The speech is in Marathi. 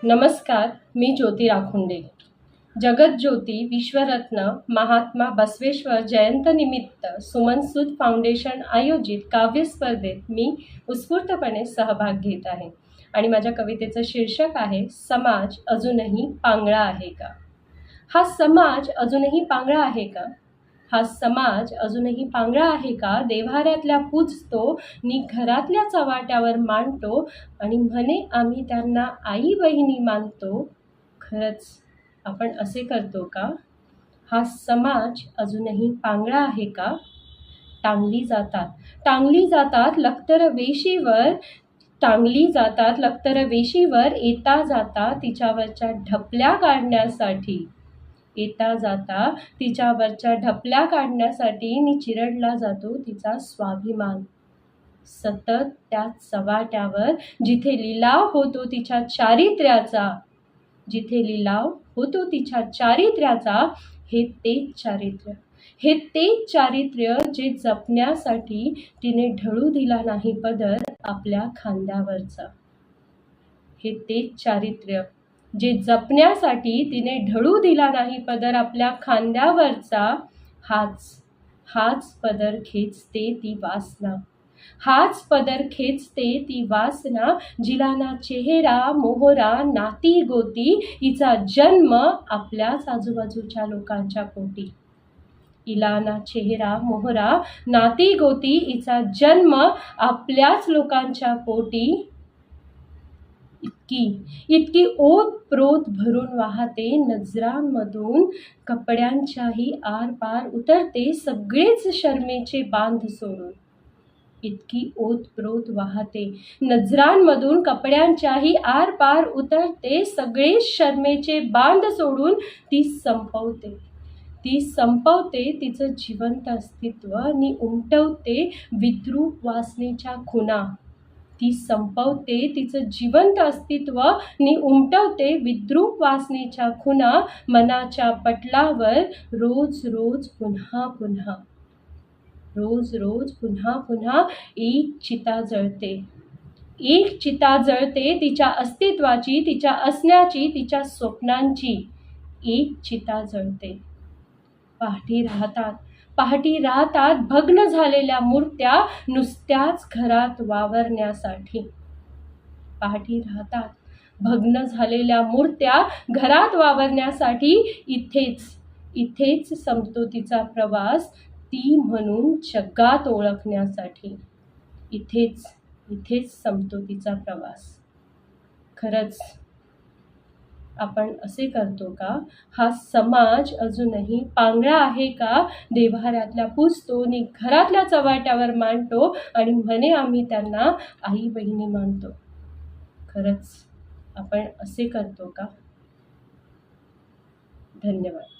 नमस्कार, मी ज्योती राखुंडे. जगज्योती विश्वरत्न महात्मा बसवेश्वर जयंतनिमित्त सुमन सूद फाउंडेशन आयोजित काव्य स्पर्धेत मी उत्स्फूर्तपणे सहभाग घेत आहे आणि माझ्या कवितेचं शीर्षक आहे समाज अजूनही पांगळा आहे का. हा समाज अजूनही पांगळा आहे का. हा समाज अजूनही पांगळा आहे का. देव्हाऱ्यातल्या पूजतो नि घरातल्या चव्हाट्यावर मांडतो आणि म्हणे आम्ही त्यांना आई बहिणी मानतो. खरंच आपण असे करतो का. हा समाज अजूनही पांगळा आहे का. टांगली जातात लखतर वेशीवर, टांगली जातात लखतर वेशीवर, येता जाता तिच्यावरच्या ढपल्या काढण्यासाठी, येता जाता तिच्यावरच्या ढपल्या काढण्यासाठी नि चिरडला जातो तिचा स्वाभिमान. सतत त्या चव्हाट्यावर जिथे लिलाव होतो तिच्या चारित्र्याचा, जिथे लिलाव होतो तिच्या चारित्र्याचा, हे तेच चारित्र्य जे जपण्यासाठी तिने ढळू दिला नाही पदर आपल्या खांद्यावरचा. हे तेच चारित्र्य जे जपण्यासाठी तिने ढळू दिला नाही पदर आपल्या खांद्यावरचा. हाच पदर खेचते ती वासना, हाच पदर खेचते ती वासना, जिला ना चेहरा मोहरा नाती गोती, हिचा जन्म आपल्याच आजूबाजूच्या लोकांच्या पोटी. इला ना चेहरा मोहरा नाती गोती, हिचा जन्म आपल्याच लोकांच्या पोटी. इतकी ओतप्रोत भरून वाहते नजरांमधून, कपड्यांच्याही आरपार उतरते सगळेच शरमेचे बांध सोडून. इतकी ओतप्रोत वाहते नजरांमधून, कपड्यांच्याही आरपार उतरते सगळेच शरमेचे बांध सोडून. ती संपवते तिचं जिवंत अस्तित्व नि उमटवते विद्रूप वासनेच्या खुणा. ती संपवते तिचं जिवंत अस्तित्व नि उमटवते विद्रूप वासनेच्या खुणा. मनाच्या पटलावर रोज रोज पुन्हा पुन्हा एक चिता जळते तिच्या अस्तित्वाची, तिच्या असण्याची, तिच्या स्वप्नांची. एक चिता जळते. पहाटी राहतात भग्न झालेल्या मूर्त्या नुसत्याच घरात वावरण्यासाठी. पहाटी राहतात भग्न झालेल्या मूर्त्या घरात वावरण्यासाठी. इथेच संपतो तिचा प्रवास, ती म्हणून जगात ओळखण्यासाठी. इथेच संपतो तिचा प्रवास. खरंच आपण असे करतो का. हा समाज अजूनही पांगळा आहे का. देव्हाऱ्यातल्या पूजतो नि घरातल्या चव्हाट्यावर मांडतो आणि म्हणे आम्ही त्यांना आई बहिणी मानतो. खरंच आपण असे करतो का. धन्यवाद.